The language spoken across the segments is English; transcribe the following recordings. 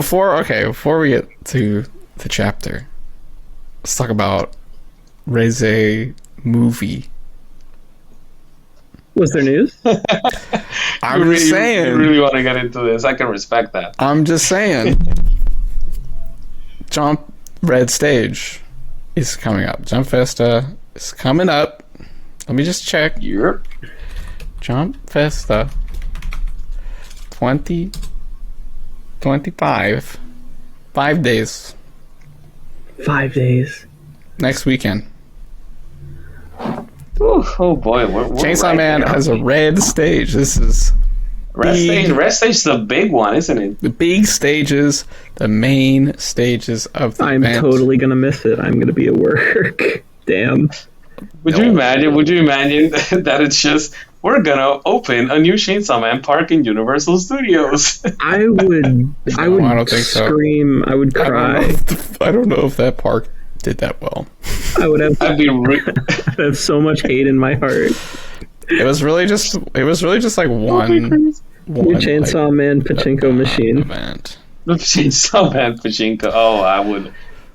before we get to the chapter, let's talk about Reze movie. Was there news? I'm just saying. You really want to get into this? I can respect that. I'm just saying. Jump Red Stage is coming up. Jump Festa is coming up. Let me just check. Yep. Jump Festa 2025. 5 days. 5 days. Next weekend. Ooh, oh boy. We're Chainsaw right Man there. has a red stage. This is Red Stage is the big one, isn't it? the big stages, the main stages of the I'm event. totally gonna miss it. I'm gonna be at work. Damn. Would you imagine that it's just, we're gonna open a new Chainsaw Man park in Universal Studios? I would I don't think so. scream. I would cry. I don't know if that park did that well. I would have, I'd be I'd have so much hate in my heart. It was really just like one New Chainsaw Man pachinko machine. event. the Chainsaw Man pachinko. Oh, I would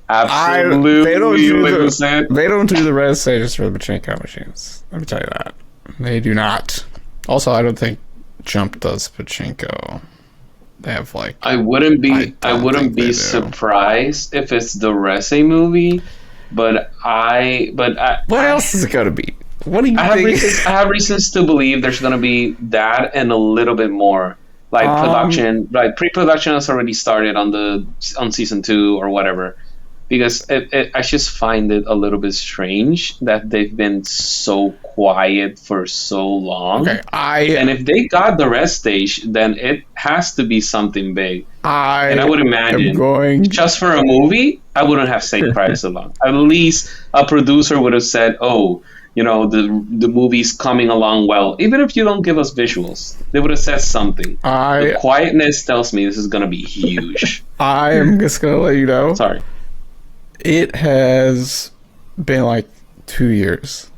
absolutely They don't do lose it. They don't do the red stages for the pachinko machines. Let me tell you that. They do not. Also, I don't think Jump does pachinko. They have like I wouldn't be think they do. surprised if it's the Rese movie, but what else is it gonna be? What do you I think? have reasons to believe there's gonna be that and a little bit more. Like production, like pre-production has already started on season 2 or whatever. Because I just find it a little bit strange that they've been so quiet for so long. Okay, and if they got the rest stage, then it has to be something big. And I would imagine, just for a movie, I wouldn't have stayed quiet so long. At least a producer would have said, "Oh, you know, the movie's coming along well." Even if you don't give us visuals, they would have said something. The quietness tells me this is going to be huge. I am just gonna let you know. Sorry. It has been like 2 years,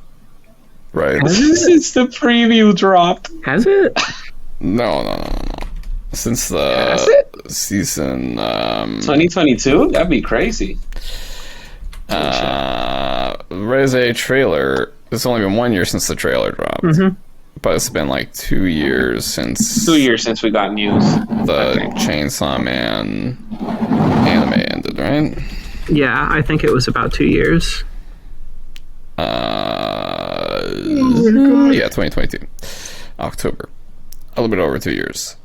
right? Since the preview dropped. Has it? No. Since the season 2022? That'd be crazy. Reze trailer. It's only been 1 year since the trailer dropped, but it's been like 2 years since 2 years since we got news. The Chainsaw Man anime ended, right? Yeah, I think it was about 2 years. Yeah, 2022. October. A little bit over 2 years.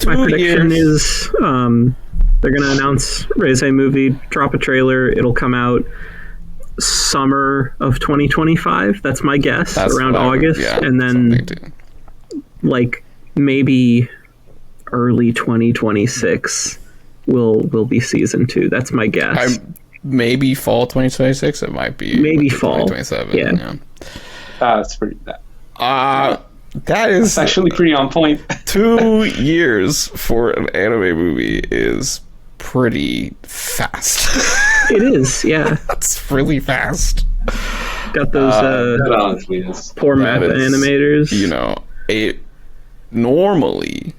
My prediction is they're going to announce Reze movie, drop a trailer, it'll come out summer of 2025. That's my guess. That's around August. And then like maybe early 2026 will be season 2. That's my guess. Maybe fall 2026. It might be maybe fall 2027. Yeah. That's pretty. That is actually pretty on point. 2 years for an anime movie is pretty fast. It is, yeah. That's really fast. Got those poor math animators. You know, normally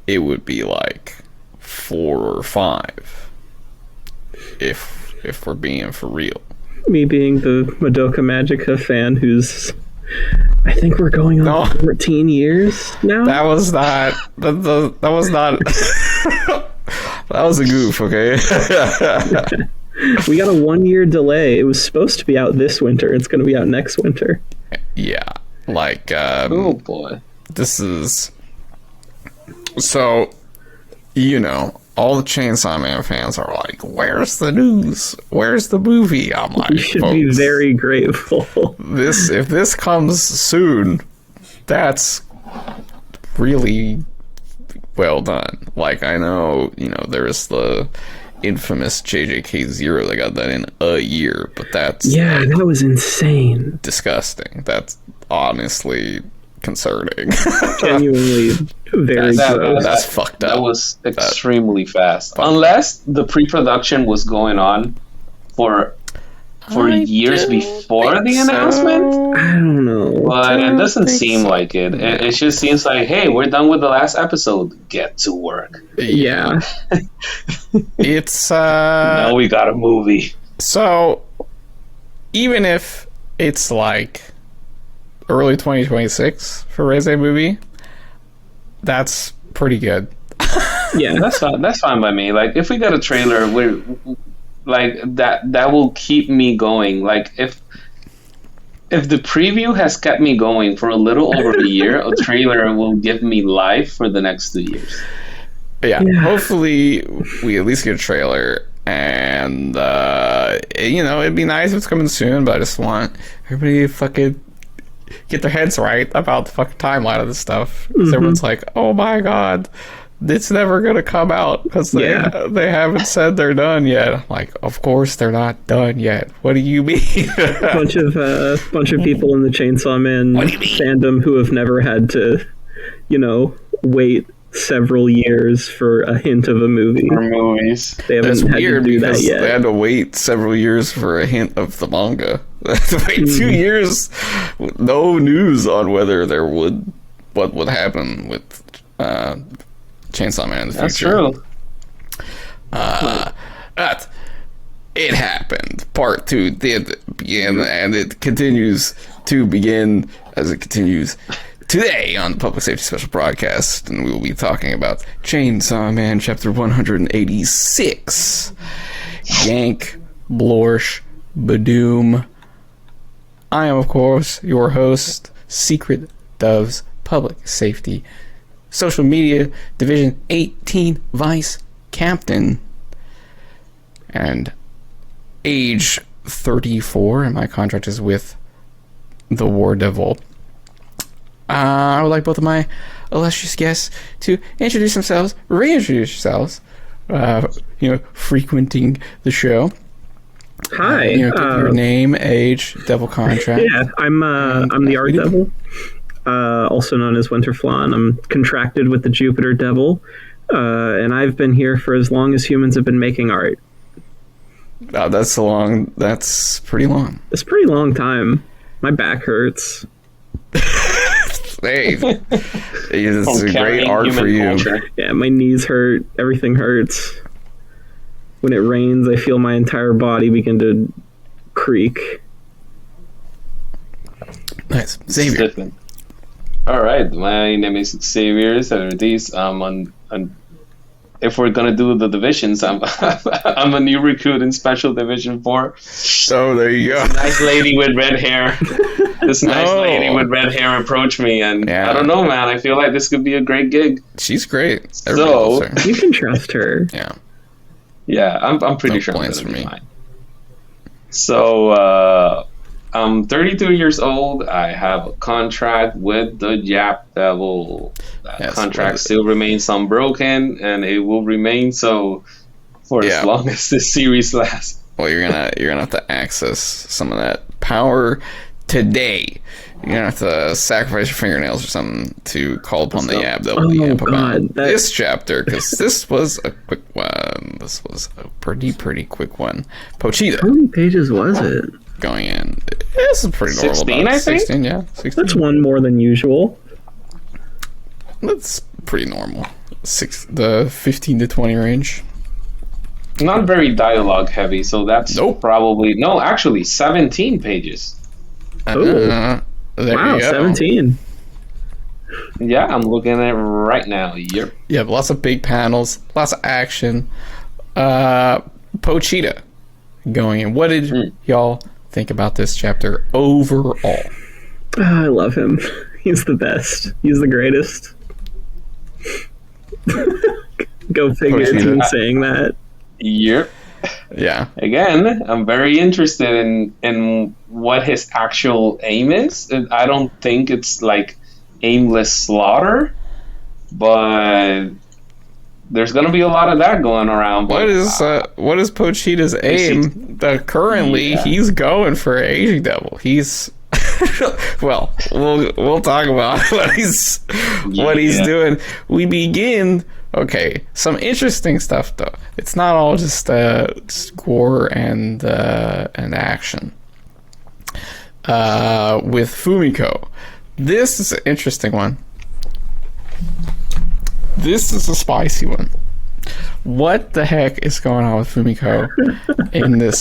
it would be like 4 or 5 if we're being for real. Me being the Madoka Magica fan who's I think we're going on 14 years now. That was not that was not that was a goof, okay? We got a 1 year delay. It was supposed to be out this winter. It's going to be out next winter. Yeah. Like oh boy. This is so, you know, all the Chainsaw Man fans are like, "Where's the news? Where's the movie?" I'm like, you should be very grateful. If this comes soon, that's really well done. Like, I know, you know, there's the infamous JJK0 that got that in a year, but that's that was insane, disgusting. That's honestly concerning. Genuinely very gross. That's fucked up. That was extremely fast. Unless the pre-production was going on for for years before the announcement. I don't know, but it doesn't seem like it. It just seems like, hey, we're done with the last episode. Get to work. Yeah. It's now we got a movie. So even if it's like early 2026 for Reze movie, that's pretty good. Yeah, that's fine by me. Like, if we got a trailer, we're like that will keep me going. Like, if the preview has kept me going for a little over a year, a trailer will give me life for the next 2 years. Yeah, hopefully we at least get a trailer, and it'd be nice if it's coming soon, but I just want everybody to fucking get their heads right about the fucking timeline of this stuff. Because everyone's like, oh my god, it's never gonna come out because they haven't said they're done yet. I'm like, of course they're not done yet. What do you mean? bunch of people in the Chainsaw Man fandom who have never had to, wait several years for a hint of a movie. For movies. They haven't had to do that yet. They had to wait several years for a hint of the manga. They had to wait 2 years with no news on whether what would happen with Chainsaw Man in the future. That's true. But it happened. Part 2 did begin, and it continues to begin as it continues today on the Public Safety Special Broadcast, and we will be talking about Chainsaw Man Chapter 186. Yank, Blorsh, Badoom. I am, of course, your host, Secret Doves Public Safety Social Media Division 18 Vice Captain, and age 34, and my contract is with the War Devil. I would like both of my illustrious guests to introduce themselves, reintroduce yourselves, frequenting the show. Hi. Give your name, age, devil contract. Yeah, I'm the Art Devil, also known as Winterflan. I'm contracted with the Jupiter Devil, and I've been here for as long as humans have been making art. Oh, that's long. That's pretty long. It's a pretty long time. My back hurts. Hey, it's a great art for you. Culture. Yeah, my knees hurt. Everything hurts. When it rains, I feel my entire body begin to creak. Nice. Xavier. All right, my name is Xavier Ortiz. If we're gonna do the divisions, I'm a new recruit in Special Division 4. Oh, there you go. Nice lady with red hair. This nice lady with red hair approached me, and I don't know, man. I feel like this could be a great gig. She's great. So you can trust her. Yeah, I'm pretty sure I'm gonna be fine. So I'm 32 years old. I have a contract with the Jap Devil. That contract still remains unbroken, and it will remain so for as long as this series lasts. Well, you're gonna have to access some of that power today. You're gonna have to sacrifice your fingernails or something to call upon the Yab Devil to yap about this chapter, because this was a quick one. This was a pretty quick one. Pochita. How many pages was it? Going in. This is pretty normal. 16, I think? 16, yeah. 16. That's one more than usual. That's pretty normal. The 15 to 20 range. Not very dialogue heavy, so that's probably... No, actually, 17 pages. Wow, 17. Yeah, I'm looking at it right now. Yep. Yeah, lots of big panels, lots of action. Pochita going in. What did y'all think about this chapter overall? I love him. He's the best. He's the greatest. Go figure, it's him saying that. Yep. Yeah. Again, I'm very interested in what his actual aim is. I don't think it's like aimless slaughter, but there's going to be a lot of that going around. What is Pochita's aim? Currently, he's going for Aging Devil. He's we'll talk about what he's doing. We begin Okay, some interesting stuff though. It's not all just gore and action. With Fumiko, this is an interesting one. This is a spicy one. What the heck is going on with Fumiko in this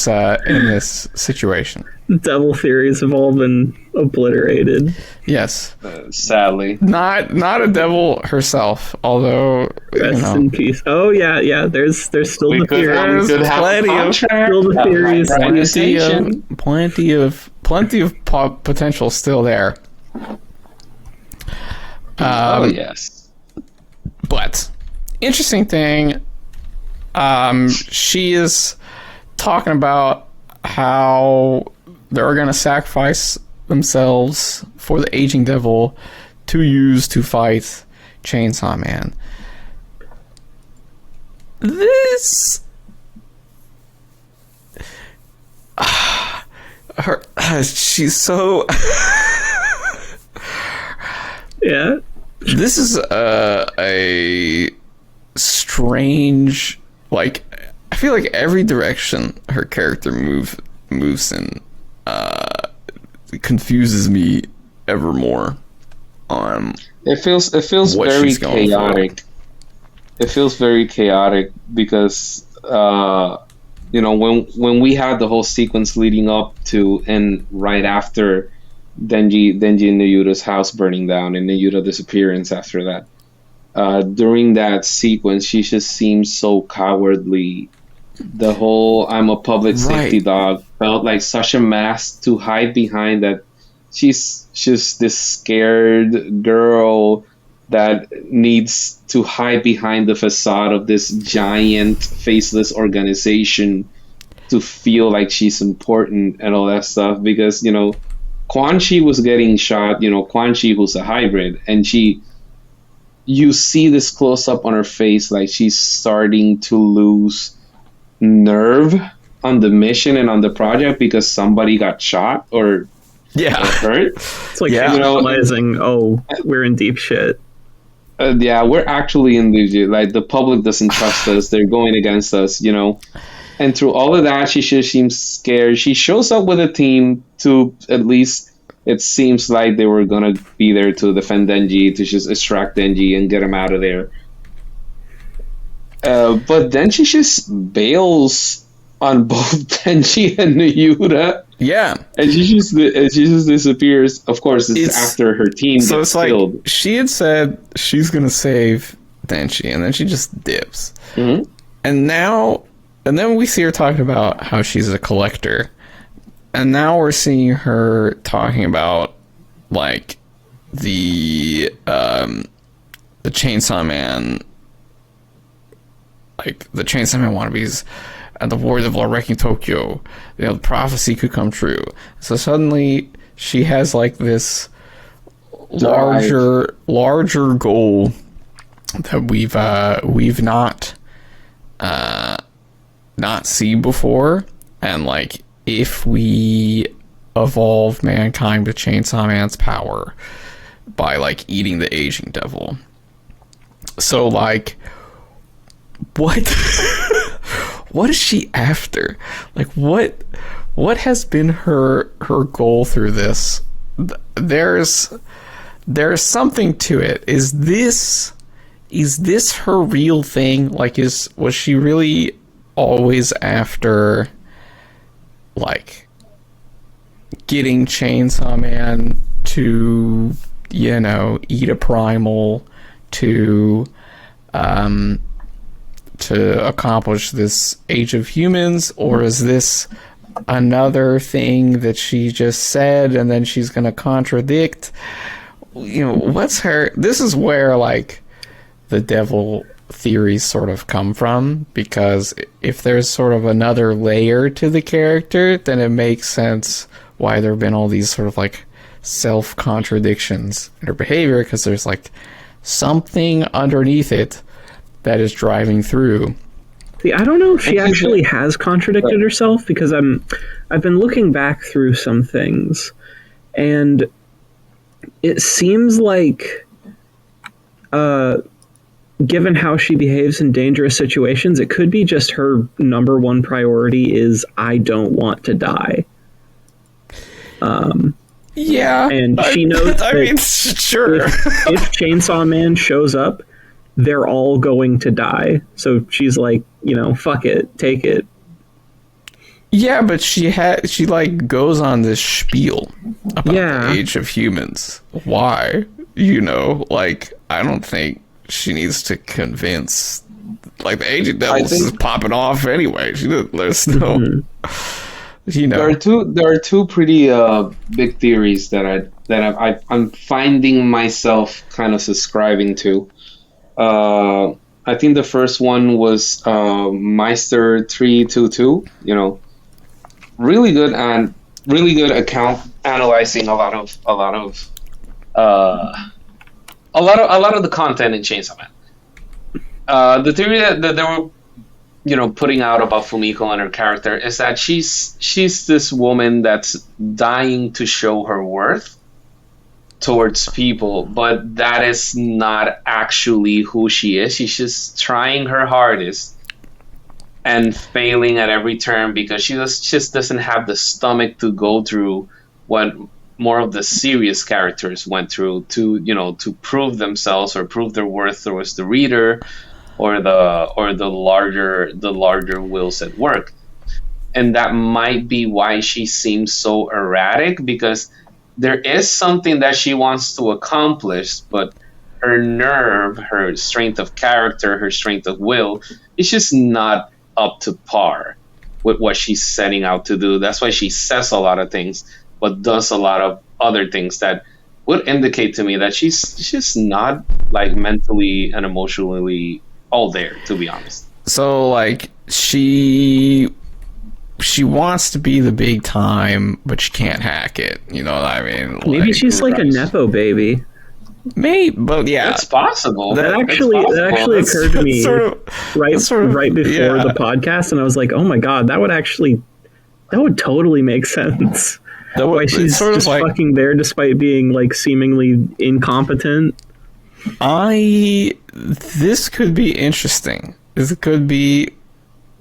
situation? Devil theories have all been obliterated. Yes, sadly, not a devil herself. Although rest in peace. Oh yeah. There's still the theories. There's plenty of potential still there. Yes. But interesting thing, she is talking about how they're going to sacrifice themselves for the aging devil to use to fight Chainsaw Man. This she's so yeah. This is a strange, like, I feel like every direction her character moves in confuses me ever more. It feels very chaotic. It feels very chaotic because when we had the whole sequence leading up to and right after Denji and Nayuta's house burning down and Nayuta disappearance after that. During that sequence, she just seems so cowardly. The whole "I'm a public safety dog" felt like such a mask to hide behind. That she's just this scared girl that needs to hide behind the facade of this giant faceless organization to feel like she's important and all that stuff. Because Quan Chi was getting shot. Quan Chi, who's a hybrid, and you see this close up on her face, like she's starting to lose nerve on the mission and on the project because somebody got shot or hurt. It's like realizing, we're in deep shit. We're actually in deep shit. Like, the public doesn't trust us. They're going against us, And through all of that, she just seems scared. She shows up with a team to, at least it seems like they were going to be there to defend Denji, to just extract Denji and get him out of there. But then she just bails on both Denji and Nayuta. Yeah. And she just disappears. Of course, it's after her team gets killed. Like, she had said she's going to save Denji, and then she just dips. Mm-hmm. And then we see her talking about how she's a collector. And now we're seeing her talking about, like, the Chainsaw Man, like, the Chainsaw Man wannabes and the War of Law wrecking Tokyo. The prophecy could come true. So suddenly she has, like, this larger goal that we've not seen before. And, like, if we evolve mankind with Chainsaw Man's power by, like, eating the aging devil. So, like, what what is she after? Like, what has been her goal through this? There's something to it. Is this her real thing? Like, was she really always after, like, getting Chainsaw Man to, eat a primal, to accomplish this Age of Humans? Or is this another thing that she just said and then she's going to contradict? What's her... This is where, like, the devil theories sort of come from, because if there's sort of another layer to the character, then it makes sense why there have been all these sort of, like, self-contradictions in her behavior, because there's, like, something underneath it that is driving through. See, I don't know if she actually has contradicted herself, because I've been looking back through some things, and it seems like given how she behaves in dangerous situations, it could be just her number one priority is I don't want to die. Yeah, and she knows. I mean, sure. If Chainsaw Man shows up, they're all going to die. So she's like, fuck it, take it. Yeah, but she like goes on this spiel about the age of humans. Why? Like, I don't think she needs to convince. Like, the Agent Devils is popping off anyway. There's no. Mm-hmm. There are two pretty big theories that I'm finding myself kind of subscribing to. I think the first one was Meister 322. Really good account analyzing a lot of the content in Chainsaw Man. The theory that they were putting out about Fumiko and her character is that she's this woman that's dying to show her worth towards people, but that is not actually who she is. She's just trying her hardest and failing at every turn because she just doesn't have the stomach to go through what more of the serious characters went through to prove themselves or prove their worth towards the reader or the larger wills at work. And that might be why she seems so erratic, because there is something that she wants to accomplish, but her nerve, her strength of character, her strength of will is just not up to par with what she's setting out to do. That's why she says a lot of things, but does a lot of other things that would indicate to me that she's just not like mentally and emotionally all there, to be honest. So like she wants to be the big time, but she can't hack it. You know what I mean? Maybe she's like a nepo baby. Maybe, but yeah, it's possible. That actually occurred to me right before the podcast, and I was like, oh my god, that would totally make sense. Why she's just fucking there despite being like seemingly incompetent. This could be interesting. This could be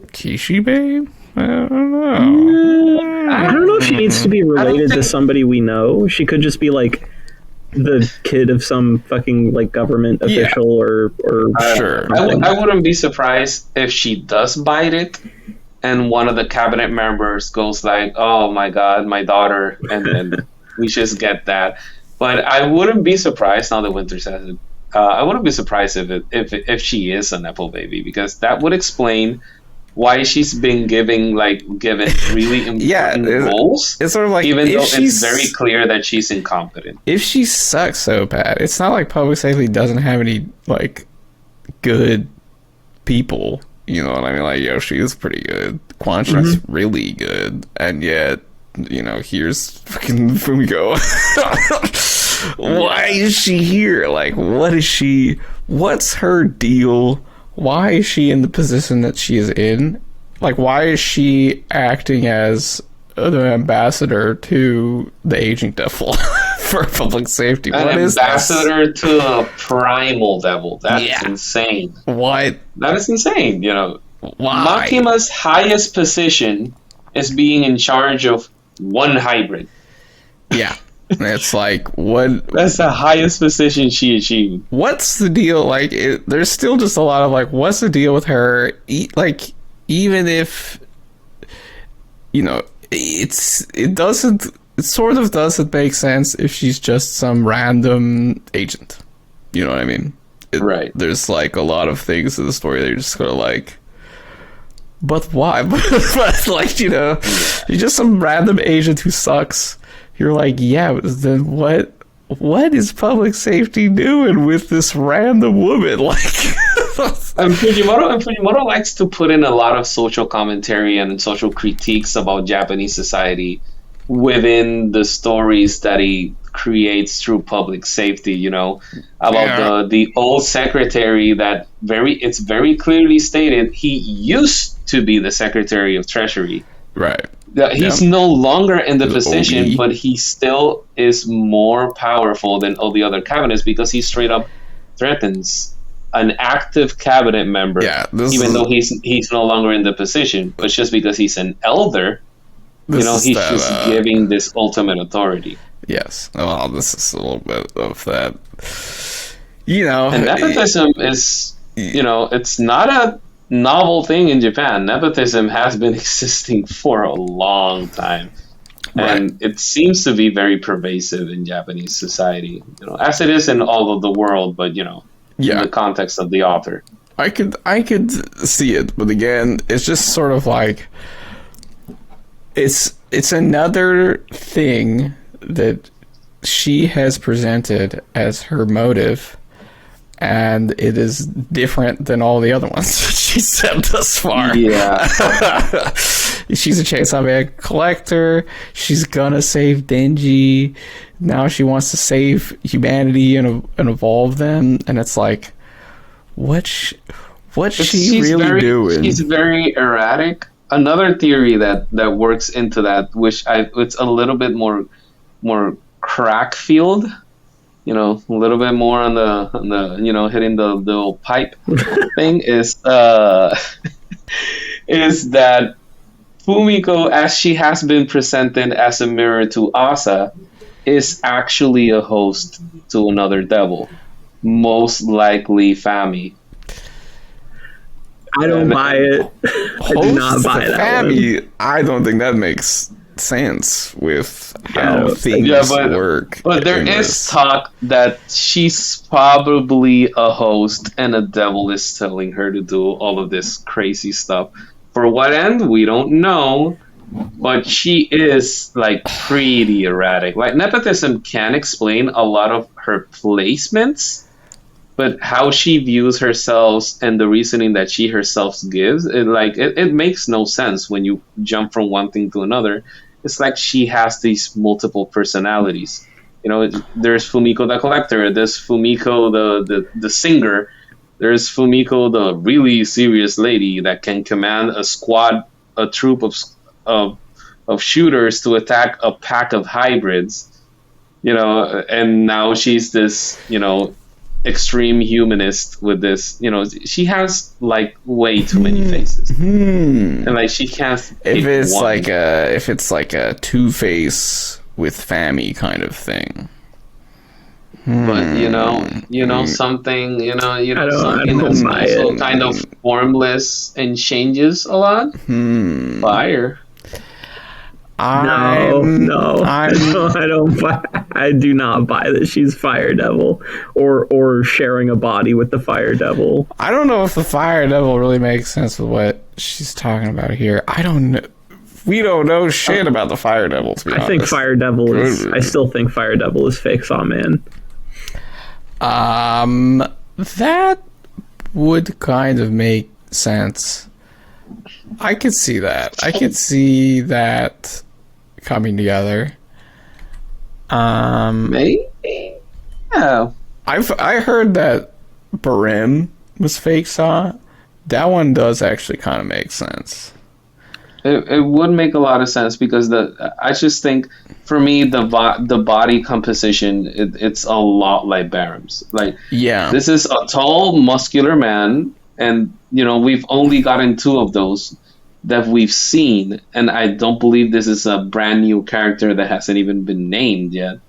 Kishi Babe? I don't know. I don't know if she needs to be related to somebody we know. She could just be like the kid of some fucking like government official or sure. I wouldn't be surprised if she does bite it and one of the cabinet members goes like, oh my god, my daughter, and then we just get that. But I wouldn't be surprised, now that Winter says it, I wouldn't be surprised if she is a nepo baby, because that would explain why she's been given really important roles. It's sort of like, even though it's very clear that she's incompetent. If she sucks so bad, it's not like public safety doesn't have any like good people. You know what I mean? Like, Yoshi is pretty good. Quan Chi's really good, and yet, here's fucking Fumiko. Why is she here? Like, what is she? What's her deal? Why is she in the position that she is in? Like, why is she acting as an ambassador to the Aging Devil for public safety? An ambassador to a primal devil. That's insane. What? That is insane, Why? Makima's highest position is being in charge of one hybrid. Yeah. It's like, what? That's the highest position she achieved. What's the deal? Like, there's still just a lot of like, what's the deal with her? Like, even if, it sort of doesn't make sense if she's just some random agent. You know what I mean? Right. There's like a lot of things in the story that you're just kind of like, but why? But like, you're just some random agent who sucks. You're like, yeah, but then what is public safety doing with this random woman? Like, and Fujimoto likes to put in a lot of social commentary and social critiques about Japanese society within the stories that he creates through public safety, about the old secretary that it's very clearly stated he used to be the Secretary of Treasury. Right. He's no longer in the position, but he still is more powerful than all the other cabinets because he straight up threatens an active cabinet member, even though he's no longer in the position, but just because he's an elder, he's just giving this ultimate authority. Yes. Well, this is a little bit of that. And nepotism is, it's not a novel thing in Japan. Nepotism has been existing for a long time. And it seems to be very pervasive in Japanese society, as it is in all of the world, but, in the context of the author. I could see it, but again, it's just sort of like, it's another thing that she has presented as her motive, and it is different than all the other ones that she said thus far. Yeah. She's a Chainsaw Man collector. She's gonna save Denji. Now she wants to save humanity and evolve them. And it's like, what's she really doing? She's very erratic. Another theory that works into that, it's a little bit more crack field. A little bit more on the hitting the little pipe thing is that Fumiko, as she has been presented as a mirror to Asa, is actually a host to another devil, most likely Fami. I don't buy it. I do not buy that Fami, one. I don't think that makes sense with how things work. But there is talk that she's probably a host and a devil is telling her to do all of this crazy stuff. For what end, we don't know, but she is pretty erratic. Nepotism can explain a lot of her placements, but how she views herself and the reasoning that she herself gives, it makes no sense when you jump from one thing to another. It's like she has these multiple personalities. There's Fumiko the collector, there's Fumiko the singer, there's Fumiko the really serious lady that can command a troop of shooters to attack a pack of hybrids. And now she's this, extreme humanist with this, she has way too many faces, and she can't. If it's like a Two-Face with Fami kind of thing, but something, something that's also kind of formless and changes a lot. Fire. I don't buy. I do not buy that she's Fire Devil or sharing a body with the Fire Devil. I don't know if the Fire Devil really makes sense with what she's talking about here. I don't know. We don't know shit about the Fire Devil, to be honest. I still think Fire Devil is fake Saw Man. That would kind of make sense. I could see that. I could see that coming together. Maybe. Yeah. I heard that Barim was fake Saw. That one does actually kind of make sense. It would make a lot of sense because I just think for me the body composition it's a lot like Barim's. This is a tall, muscular man, and we've only gotten 2 of those that we've seen, and I don't believe this is a brand new character that hasn't even been named yet.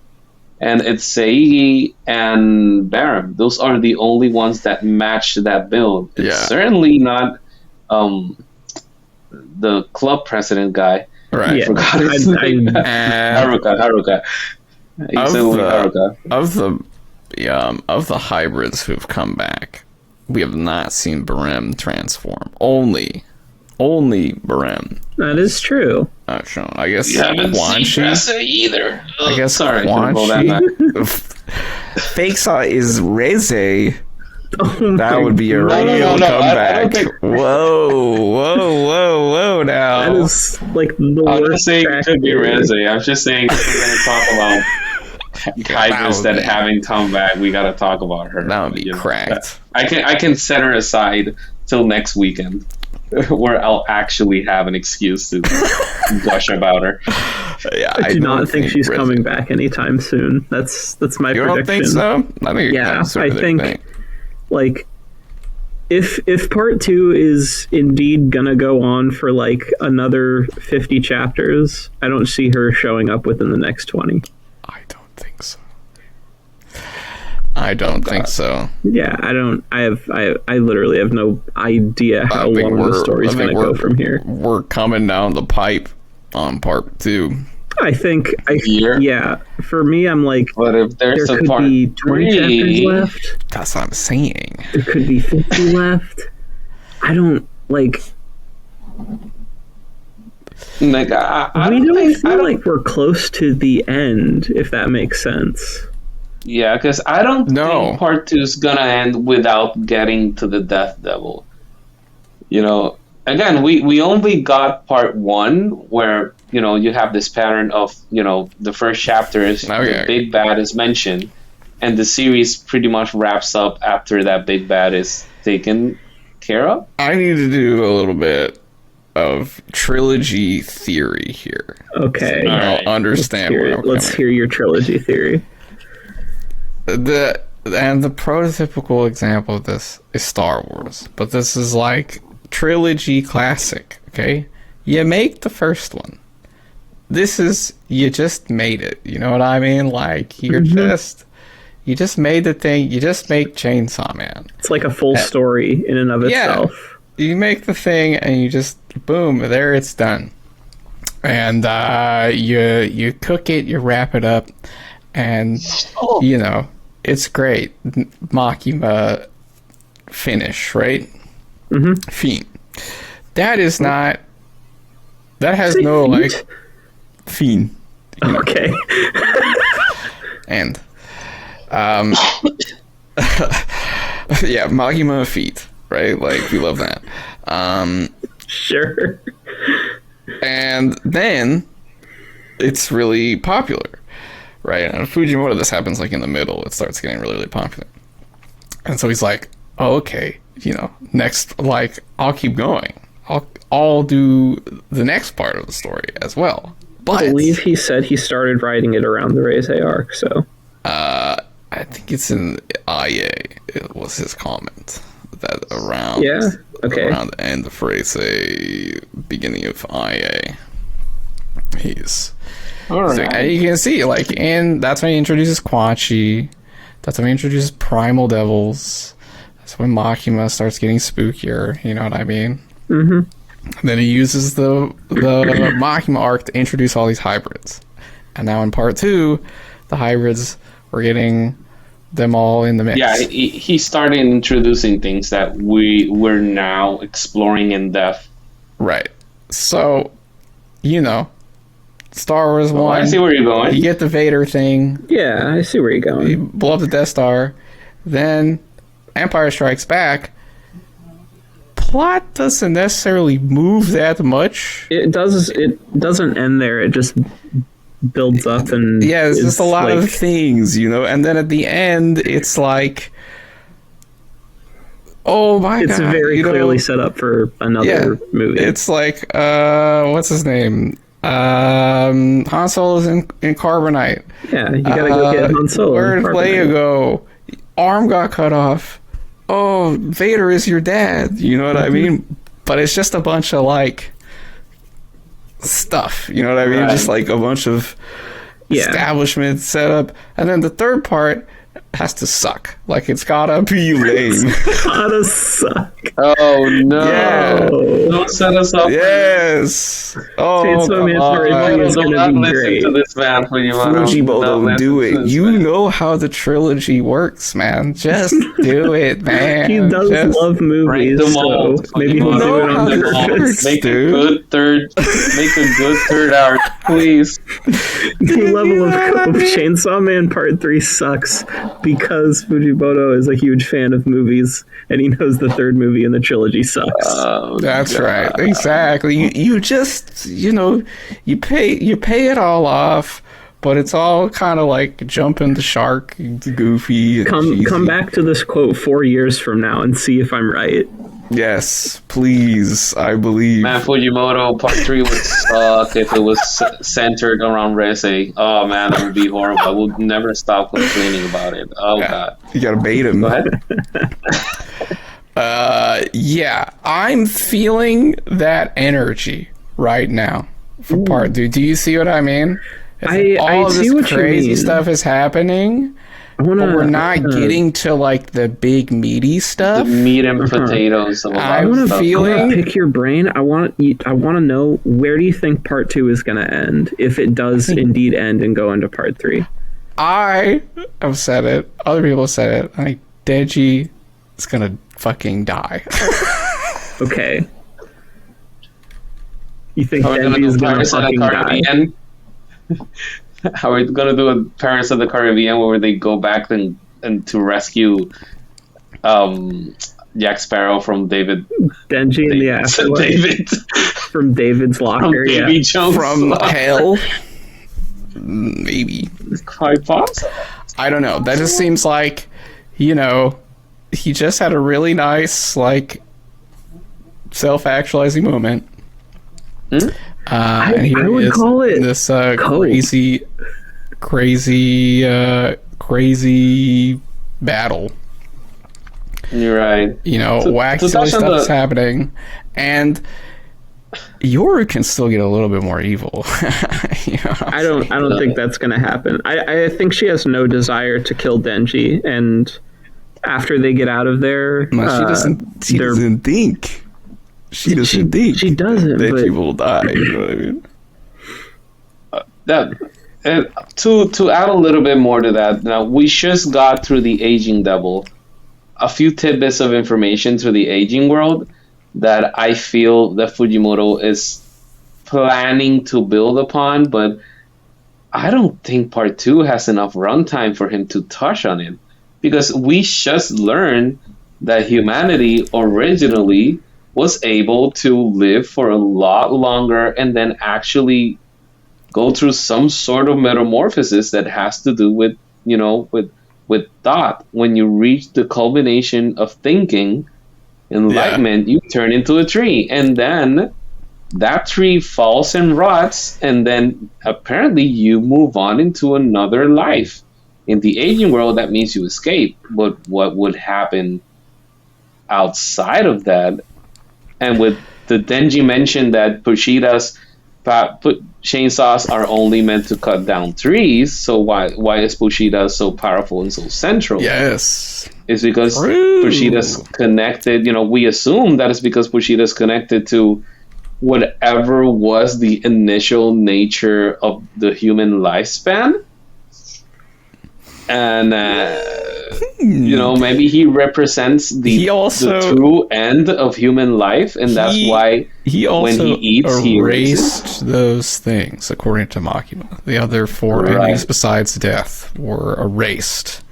And it's Seigi and Barim. Those are the only ones that match that build. It's certainly not the club president guy. Right. I forgot his name. Haruka. Of the hybrids who've come back, we have not seen Barim transform. Only Barim. That is true. Not shown. I guess you haven't seen Reze either. I guess Quan Chi. Fake Saw is Reze. That would be a real comeback. Whoa! Now that is the worst. I'm not saying it could be Reze. I'm just saying if we're going to talk about hybrids that haven't come back, we got to talk about her. That would be cracked. I can set her aside till next weekend, where I'll actually have an excuse to gush about her. Yeah, I do not think she's coming back anytime soon. That's my prediction. You don't think so? I think if part 2 is indeed gonna go on for like another 50 chapters, I don't see her showing up within the next 20. I don't think so. I don't think so. Yeah, I don't. I literally have no idea how long the story's going to go from here. We're coming down the pipe on part 2. I think. Yeah. For me, I'm like, but if there could be 20 chapters left. That's what I'm saying. There could be 50 left. I don't like. Like I don't feel like we're close to the end, if that makes sense. Yeah, because I don't think part 2 is gonna end without getting to the Death Devil. You know, again, we only got part 1 where, you know, you have this pattern of, you know, the first chapter is the big bad is mentioned, and the series pretty much wraps up after that big bad is taken care of. I need to do a little bit of trilogy theory here. Okay. So I'll understand. Let's hear your trilogy theory. The prototypical example of this is Star Wars, but this is like trilogy classic. Okay, you make the first one. This is you just made it. You know what I mean? Like you just made the thing. You just make Chainsaw Man. It's like a full story in and of itself. You make the thing and you just boom, there it's done. And you cook it, you wrap it up, and you know. It's great. Makima finish, right? Mm-hmm. Feet. That is not... That has no, feet? Like... Fiend. Okay. And... yeah, Makima feet, right? Like, we love that. Sure. And then... It's really popular. Right, and Fujimoto, this happens like in the middle. It starts getting really, really popular. And so he's like, oh, okay, you know, next, like, I'll keep going. I'll do the next part of the story as well. But I believe he said he started writing it around the Reise arc, so. I think it's in IA. It was his comment. That around... Yeah, okay. Around the end of Reise, beginning of IA. He's... All right. So, and you can see, like, and that's when he introduces Quachi. That's when he introduces Primal Devils. That's when Makima starts getting spookier. You know what I mean? Mm-hmm. And then he uses the Makima arc to introduce all these hybrids. And now in part 2, the hybrids, we're getting them all in the mix. Yeah, he started introducing things that we're now exploring in depth. Right. So, you know, Star Wars 1. I see where you're going. You get the Vader thing. Yeah, I see where you're going. You blow up the Death Star. Then Empire Strikes Back. Plot doesn't necessarily move that much. It doesn't end there. It just builds up and... Yeah, it's just a lot of things, you know? And then at the end, it's like... Oh my god. It's very clearly set up for another movie. It's like, what's his name? Han Solo's in Carbonite. Yeah, you gotta go get Han Solo. Where did Leia go? Arm got cut off. Oh, Vader is your dad. You know what I mean? But it's just a bunch of, like, stuff. You know what I mean? Right. Just, like, a bunch of establishment setup. And then the third part has to suck. Like, it's gotta be lame. It's gotta suck. Oh, no. Yeah. Don't set us up. Yes. Oh, Chainsaw Man Story is gonna be great. To this man, Fujimoto, do it. You know how the trilogy works, man. Just do it, man. He does love movies, so maybe he'll do it on purpose. Make a good third hour, please. The level of Chainsaw Man Part 3 sucks because Fujimoto is a huge fan of movies and he knows the third movie in the trilogy sucks. That's right. Exactly. You just, you know, you pay it all off, but it's all kind of like jumping the shark, goofy. Come back to this quote 4 years from now and see if I'm right. Yes, please. I believe. Man, Fujimoto Part 3 would suck if it was centered around Reise. Oh man, that would be horrible. I would never stop complaining about it. Oh god. You gotta bait him. Go ahead. Yeah, I'm feeling that energy right now for part 2. Do you see what I mean? I see what you mean. Crazy stuff is happening, but we're not getting to like the big meaty stuff. The meat and potatoes. I want to feeling. Pick your brain. I want to know, where do you think part 2 is going to end, if it does indeed end and go into part 3? I have said it. Other people have said it. I think Denji is gonna fucking die. Okay. You think Denji is gonna fucking die? How are we gonna do a Pirates of the Caribbean where they go back and to rescue Jack Sparrow from Denji in the afterlife. David from David's locker, from Davy Jones' from locker. hell. Maybe. It's quite possible. I don't know. That just seems like, he just had a really nice, like, self-actualizing moment. I would call it this crazy battle. You're right. Wacky silly stuff's happening, and Yoru can still get a little bit more evil. I don't think that's going to happen. I think she has no desire to kill Denji, and after they get out of there, she doesn't think. She doesn't think. She doesn't. That she will die. You know what I mean? To add a little bit more to that, now we just got through the aging devil, a few tidbits of information through the aging world that I feel that Fujimoto is planning to build upon, but I don't think part 2 has enough runtime for him to touch on it, because we just learned that humanity originally was able to live for a lot longer and then actually go through some sort of metamorphosis that has to do with, with thought. When you reach the culmination of thinking, enlightenment, you turn into a tree, and then that tree falls and rots, and then apparently you move on into another life. In the aging world, that means you escape, but what would happen outside of that? And with the Denji mentioned that Pochita's chainsaws are only meant to cut down trees, so why is Pochita so powerful and so central? Yes. It's because Pochita's connected, we assume that it's because Pochita's connected to whatever was the initial nature of the human lifespan. And, maybe he represents the true end of human life, and that's why when he eats, he erased those things, according to Makima. The other 4 enemies besides death were erased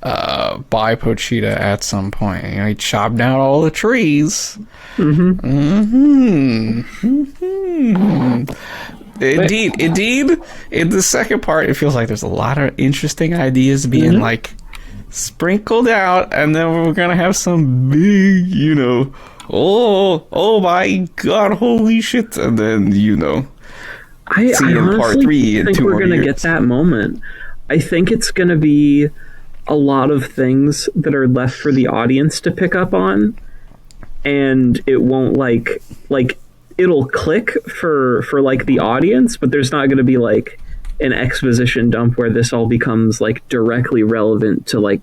by Pochita at some point. He chopped down all the trees. Indeed. In the second part, it feels like there's a lot of interesting ideas being like sprinkled out, and then we're gonna have some big, oh my god, holy shit, and then I honestly think we're gonna get that moment. I think it's gonna be a lot of things that are left for the audience to pick up on, and it won't like it'll click for like the audience, but there's not going to be like an exposition dump where this all becomes like directly relevant to like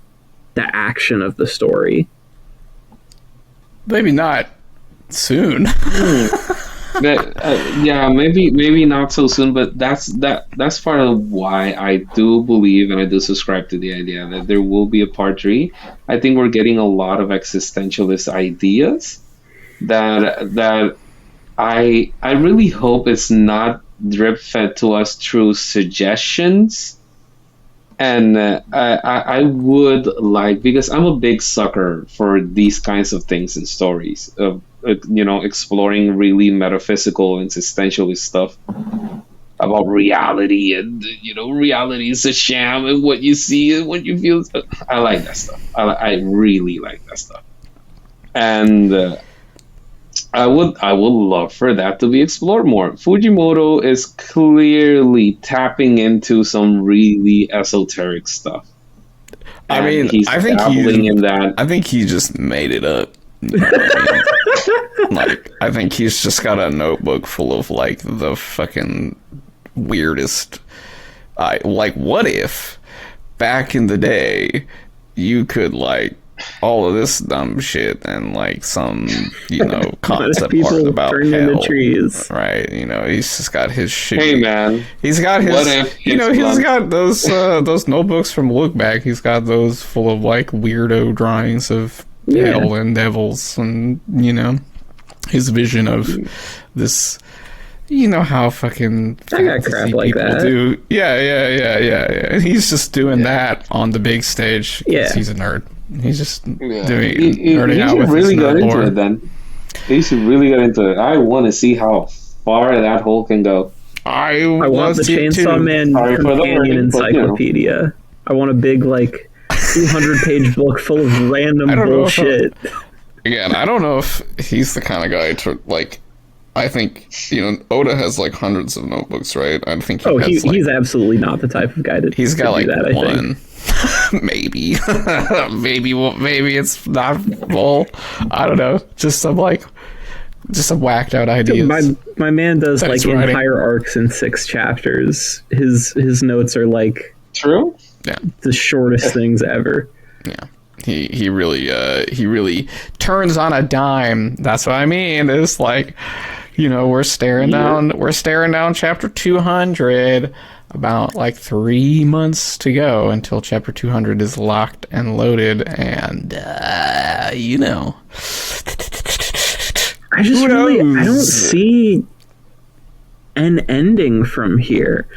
the action of the story. Maybe not soon. Maybe not so soon, but that's part of why I do believe and I do subscribe to the idea that there will be a part 3. I think we're getting a lot of existentialist ideas that I really hope it's not drip fed to us through suggestions. And I would like, because I'm a big sucker for these kinds of things in stories of exploring really metaphysical and existentialist stuff about reality, and reality is a sham, and what you see and what you feel. I like that stuff. I really like that stuff, and I would love for that to be explored more. Fujimoto is clearly tapping into some really esoteric stuff. I mean, I think he just made it up. You know what I mean? Like, I think he's just got a notebook full of like the fucking weirdest. Like, what if back in the day you could like all of this dumb shit and like some, you know, concept art about hell, trees. Right? You know, he's just got his shit. Hey man, he's got his. What if you know, he's got those notebooks from Look Back. He's got those full of like weirdo drawings of hell and devils, and you know, his vision of this. You know how fucking I got crap like that. Do. Yeah. And he's just doing that on the big stage. Yeah, he's a nerd. He's just doing nerding out with really got into it then. He should really get into it. I want to see how far that hole can go. I want the Chainsaw Man companion encyclopedia. You know. I want a big like 200-page book full of random bullshit. Again, I don't know if he's the kind of guy to like. I think, you know, Oda has like hundreds of notebooks, right? I think he's absolutely not the type of guy he's got like that, one. maybe it's not full. I don't know. Just some whacked out ideas. My man does like entire arcs in 6 chapters. His notes are like the shortest things ever. Yeah. He really turns on a dime. That's what I mean. It's like, you know, we're staring down chapter 200. About like 3 months to go until chapter 200 is locked and loaded, and you know, I don't see an ending from here.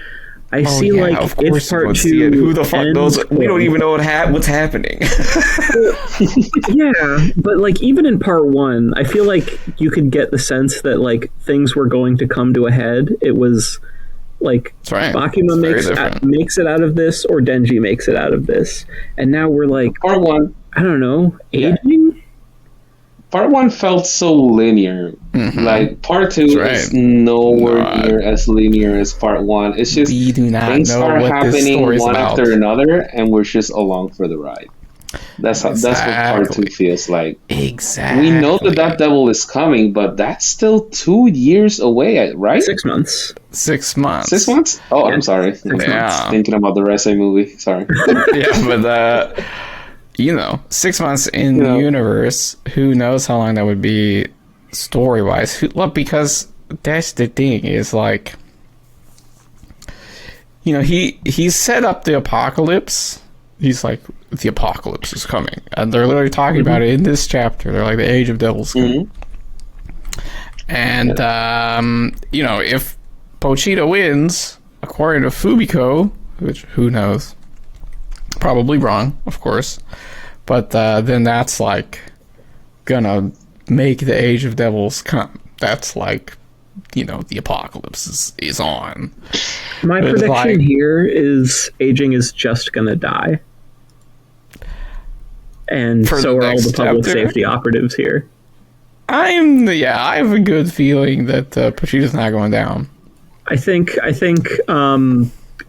I see like it's part 2. Who the fuck knows? We don't even know what's happening. Yeah, but like even in part 1, I feel like you could get the sense that like things were going to come to a head. It was like Makima makes it out of this, or Denji makes it out of this, and now we're like part 1. I don't know, aging. Yeah. Part 1 felt so linear. Mm-hmm. Like part 2 is nowhere near as linear as part 1. It's just things are happening one after another, and we're just along for the ride. That's what part 2 feels like. Exactly. We know that devil is coming, but that's still 2 years away, right? 6 months. 6 months. 6 months? Oh, yeah. I'm sorry. Thinking about the Rese movie. Sorry. Yeah, but you know, 6 months in the universe, who knows how long that would be story-wise. Look, because that's the thing, is like, you know, he set up the apocalypse. He's like, the apocalypse is coming. And they're literally talking about it in this chapter. They're like, the age of devils coming. And, you know, if Pochita wins, according to Fumiko, which, who knows? Probably wrong, of course. But then that's like gonna make the age of devils come. That's like, you know, the apocalypse is on. My prediction here is aging is just gonna die. And so are all the public safety operatives here. I have a good feeling that Pochita's not going down. I think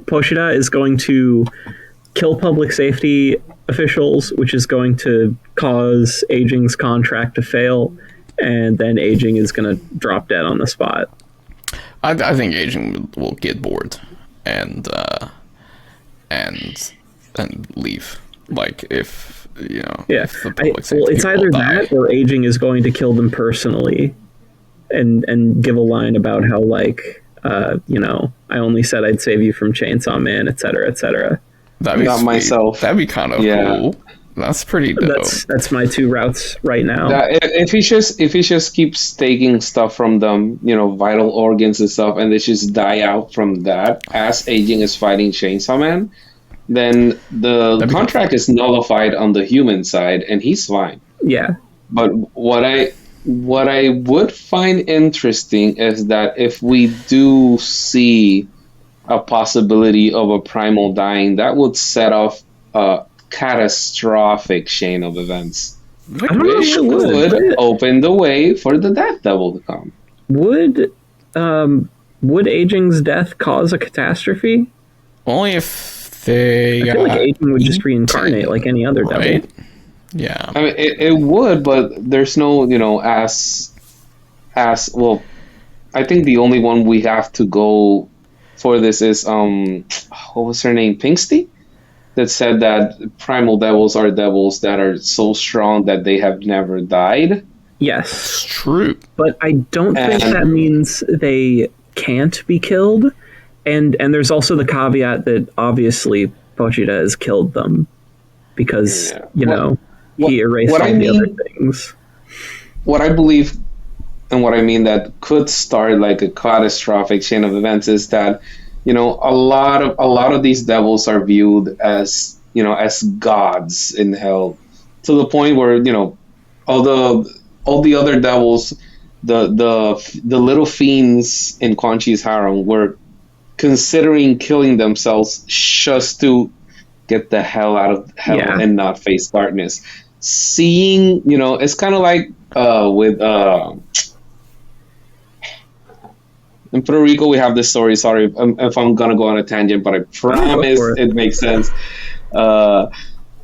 Pochita is going to kill public safety officials, which is going to cause Aging's contract to fail, and then Aging is going to drop dead on the spot. I think Aging will get bored and leave. Like, if, you know, if the public safety it's either that or Aging is going to kill them personally and give a line about how, like, you know, I only said I'd save you from Chainsaw Man, etc., etc. Not myself. That'd be kind of cool. That's pretty dope. That's my 2 routes right now. If he just keeps taking stuff from them, you know, vital organs and stuff, and they just die out from that as Aging is fighting Chainsaw Man, then the contract is nullified on the human side, and he's fine. Yeah. But what I would find interesting is that if we do see a possibility of a primal dying, that would set off a catastrophic chain of events, which would open the way for the Death Devil to come. Would Aging's death cause a catastrophe? Only if they I feel like Aging would just reincarnate like any other devil. Yeah. I mean, it would, but there's no, as well. I think the only one we have to go for this is what was her name? Pinksty, that said that primal devils are devils that are so strong that they have never died. Yes, it's true. But I don't think that means they can't be killed. And there's also the caveat that obviously Pochita has killed them because he erased all the other things. What I believe and what I mean that could start like a catastrophic chain of events is that a lot of these devils are viewed as as gods in hell, to the point where all the other devils, the little fiends in Quan Chi's harem were considering killing themselves just to get the hell out of hell and not face darkness. Seeing, it's kind of like with in Puerto Rico, we have this story. Sorry if I'm gonna go on a tangent, but I promise it makes sense. In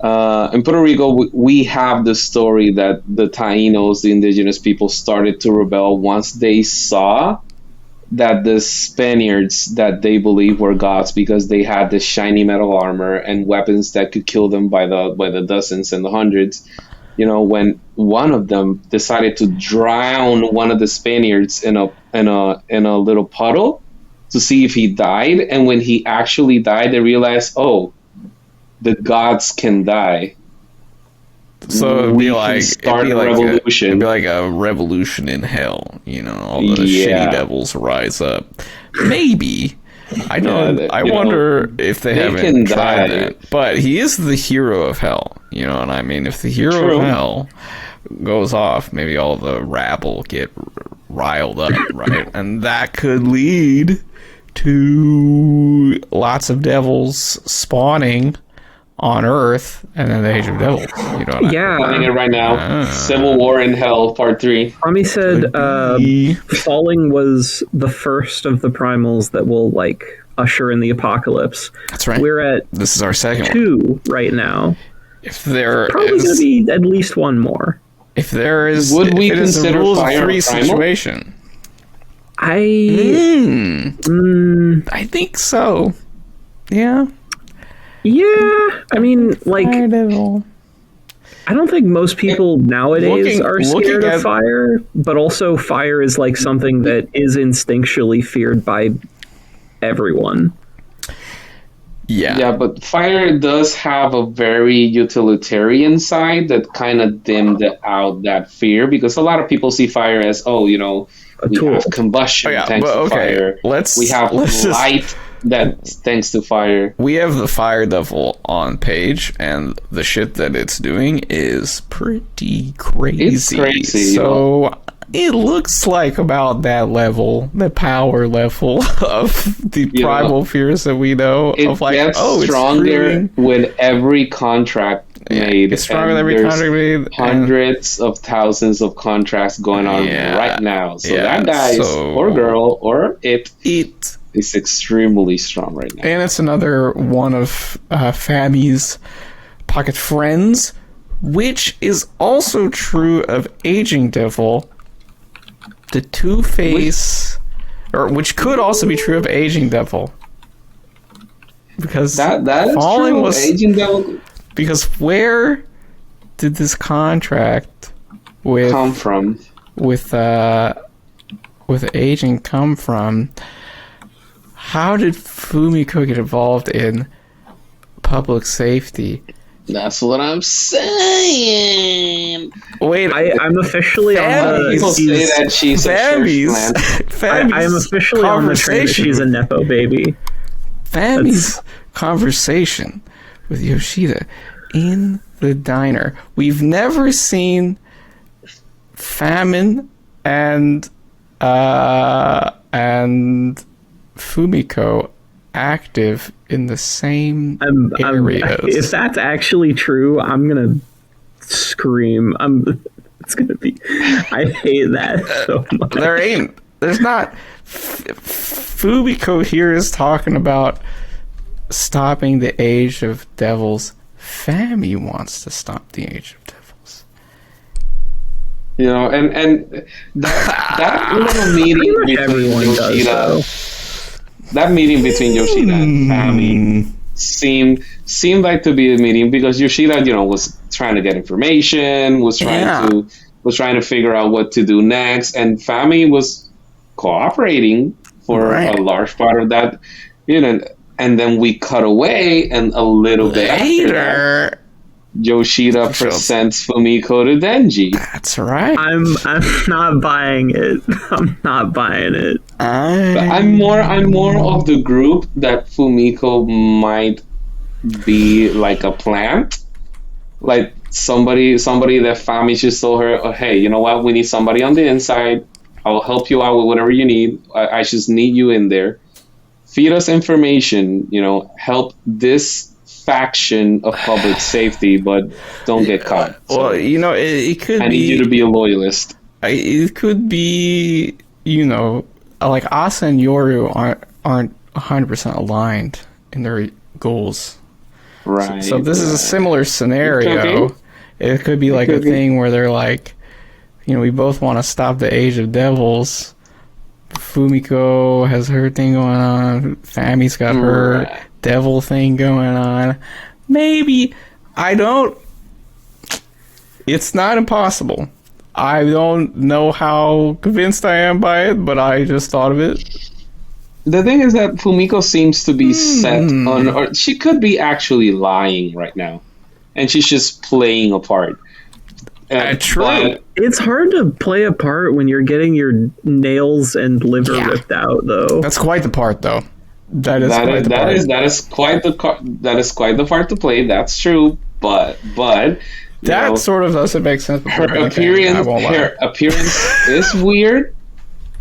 Puerto Rico, we have the story that the Taínos, the indigenous people, started to rebel once they saw that the Spaniards that they believed were gods, because they had this shiny metal armor and weapons that could kill them by the dozens and the hundreds. When one of them decided to drown one of the Spaniards in a little puddle to see if he died, and when he actually died, they realized, oh, the gods can die. So it'd be like a revolution. It'd be like a revolution in hell. All the shitty devils rise up. Maybe. I know. I wonder if they haven't tried that. But he is the hero of hell. You know what I mean? If the hero of hell goes off, maybe all the rabble get riled up, right? And that could lead to lots of devils spawning on Earth, and then the Age of Devils. You know what I mean? Planning it right now. Civil War in Hell, Part 3. Fami said falling was the first of the primals that will usher in the apocalypse. That's right. This is our second 2 right now. If there probably going to be at least one more. If there is, would we consider rules fire of 3 primal? situation? I think so. Yeah. Yeah, I mean, I don't think most people nowadays are scared of fire, but also fire is something that is instinctually feared by everyone. Yeah, but fire does have a very utilitarian side that kind of dimmed out that fear, because a lot of people see fire as, we have combustion thanks to fire. We have light. That's thanks to fire. We have the Fire Devil on page, and the shit that it's doing is pretty crazy. It's crazy. So it looks like about that level, the power level of the primal fears that we know. It gets stronger with every contract made. It's stronger with every contract made. Hundreds of thousands of contracts going on right now. So that guy or girl or it is extremely strong right now. And it's another one of Fami's pocket friends, which is also true of Aging Devil, the Two-Face, which could also be true of Aging Devil. Because that is falling true. was Aging Devil. Because where did this contract come from? With Aging come from? How did Fumiko get involved in public safety? That's what I'm saying. Wait, I'm officially on the... People say that she's I am officially on the train that she's a Nepo baby. Fami's conversation with Yoshida in the diner. We've never seen Famine and Fumiko active in the same areas. If that's actually true, I'm gonna scream. It's gonna be. I hate that so much. There's not. Fumiko here is talking about stopping the Age of Devils. Fami wants to stop the Age of Devils. You know, and that little meeting between Yoshida, that meeting between Yoshida and Fami seemed like to be a meeting because Yoshida, you know, was trying to get information, was trying to figure out what to do next, and Fami was cooperating for a large part of that, you know. And then we cut away, and a little bit later, Yoshida presents Fumiko to Denji. That's right. I'm not buying it. I'm not buying it. I'm more of the group that Fumiko might be like a plant, like somebody that Fami just told her, oh, hey, you know what? We need somebody on the inside. I'll help you out with whatever you need. I just need you in there. Feed us information, you know, help this faction of public safety, but don't get caught. So well, you know, it could be... I need you to be a loyalist. It could be, you know, like Asa and Yoru aren't 100% aligned in their goals. Right. So this is a similar scenario. It could be like a thing where they're like, you know, we both want to stop the Age of Devils. Fumiko has her thing going on. Fami's got her devil thing going on. Maybe. I don't... It's not impossible. I don't know how convinced I am by it, but I just thought of it. The thing is that Fumiko seems to be set on... Or she could be actually lying right now. And she's just playing a part. True. It's hard to play a part when you're getting your nails and liver ripped out, though. That's quite the part, though. That is quite the part to play. That's true, but that sort of doesn't make sense. Her appearance is weird,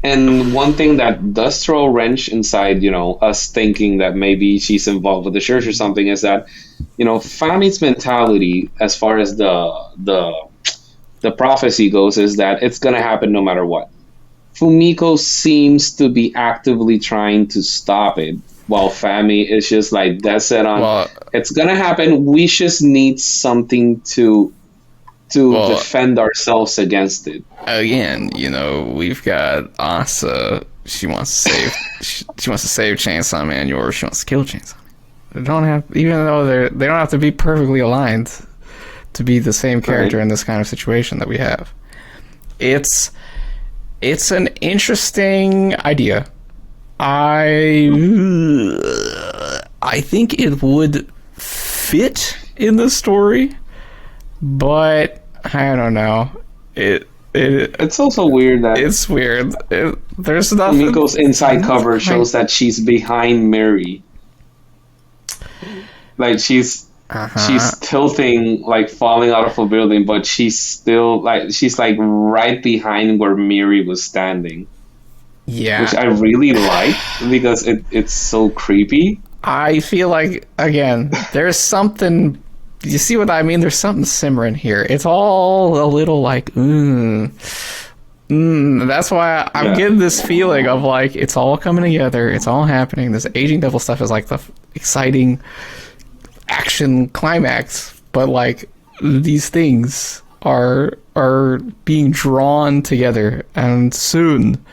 and one thing that does throw a wrench inside, you know, us thinking that maybe she's involved with the church or something is that, you know, Fami's mentality as far as the prophecy goes is that it's going to happen no matter what. Fumiko seems to be actively trying to stop it, while Fami is just like dead set on it's going to happen. We just need something to defend ourselves against it. Again, you know, we've got Asa. She wants to save. she wants to save Chainsaw Man. Yours, she wants to kill Chainsaw Man. They don't have, even though they don't have to be perfectly aligned to be the same character in this kind of situation that we have. It's an interesting idea. I think it would fit in the story, but I don't know. It's also weird that it's weird. There's nothing. Fumiko's inside cover shows that she's behind Mary. Like she's tilting, like falling out of a building, but she's right behind where Miri was standing. Yeah, which I really like because it's so creepy. I feel like, again, there's something. You see what I mean? There's something simmering here. It's all a little like, That's why I'm getting this feeling of like it's all coming together. It's all happening. This aging devil stuff is like the exciting action climax, but like these things are being drawn together, and soon,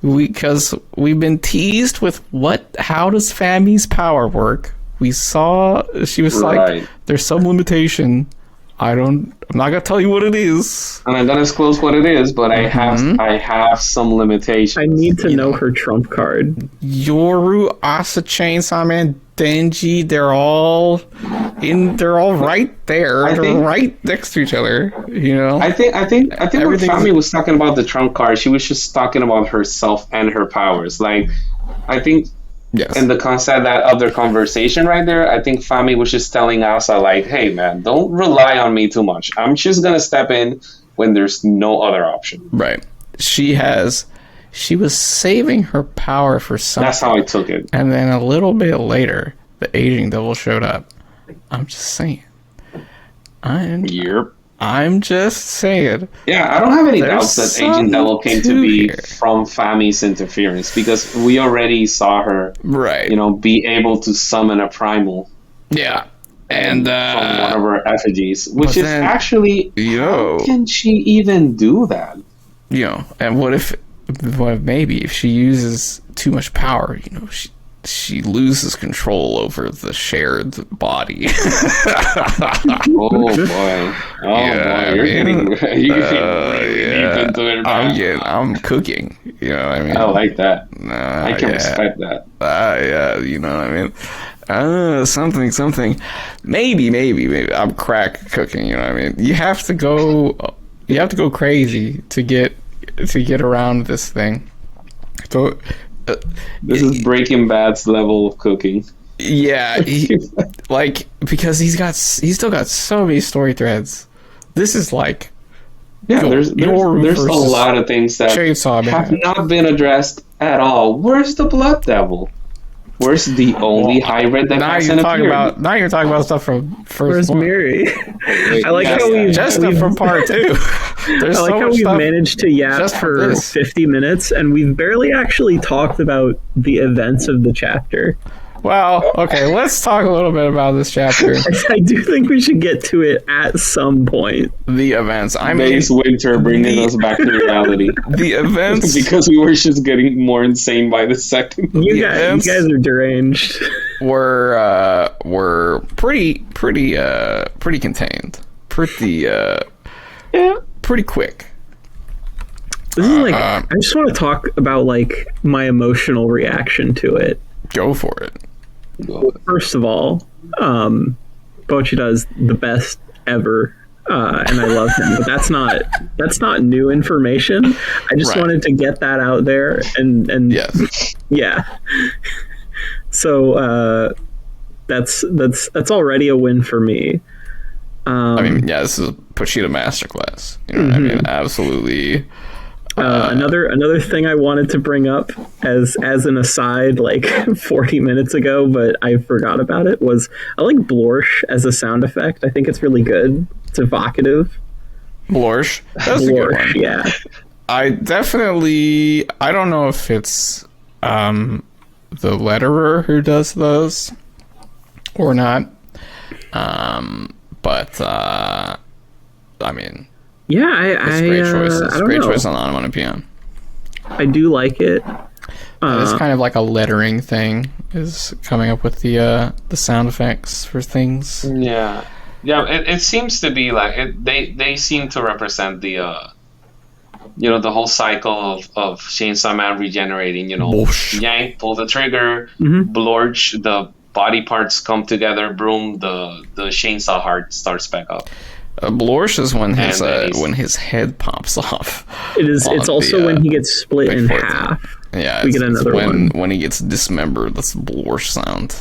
because we've been teased with how does Fami's power work. We saw she was like, there's some limitation. I'm not gonna tell you what it is, and I'm gonna disclose what it is, but I have some limitations. I need to know her trump card. Yoru, Asa, Chainsaw Man, Denji, they're all right there. They're right next to each other. You know. I think when Fami was talking about the trump card, she was just talking about herself and her powers. Like, I think. Yes. And the concept of their conversation right there, I think Fami was just telling Asa, like, hey, man, don't rely on me too much. I'm just going to step in when there's no other option. Right. She was saving her power for something. That's how I took it. And then a little bit later, the aging devil showed up. I'm just saying. I'm just saying. Yeah, I don't have any doubts that Agent Devil came to be from Fami's interference, because we already saw her, be able to summon a primal. Yeah. and from one of her effigies, which is actually, how can she even do that? And what if maybe if she uses too much power, she loses control over the shared body. Oh boy! You're getting really deep into it. I'm cooking. You know what I mean? I like that. I can respect that. You know what I mean? Something. Maybe. I'm crack cooking. You know what I mean? You have to go crazy to get around this thing. So. This is Breaking Bad's level of cooking. Yeah, because he's still got so many story threads. This is like, there's a lot of things that have not been addressed at all. Where's the Blood Devil? Where's the only hybrid that hasn't appeared? Now you're talking about stuff from first. Where's Miri? I like how we just stuff from part 2. I like how we managed to yap for 50 minutes, and we've barely actually talked about the events of the chapter. Well, okay, let's talk a little bit about this chapter. I do think we should get to it at some point. The events. Base Winter bringing us back to reality. The events. Because we were just getting more insane by the second. You guys are deranged. Were pretty contained. Pretty quick. This is I just want to talk about my emotional reaction to it. Go for it. First of all, Pochita is the best ever, and I love him. But that's not new information. I just wanted to get that out there, and yes. Yeah. So that's already a win for me. This is a Pochita masterclass. You know what I mean? Absolutely. Another thing I wanted to bring up as an aside 40 minutes ago, but I forgot about it, was I like blorsh as a sound effect. I think it's really good. It's evocative. Blorsh? That's a good one. Yeah. I don't know if it's the letterer who does those or not. Yeah, it's a great choice. It's a great choice on Onomatopoeia. I do like it. It's kind of like a lettering thing, is coming up with the sound effects for things. Yeah. It seems to be they seem to represent the the whole cycle of Chainsaw Man regenerating. Yank, pull the trigger, blorch, the body parts come together, boom, the chainsaw heart starts back up. Blorsh is when his head pops off. It's also when he gets split in half. Yeah, we get another one when he gets dismembered. That's Blorsh sound.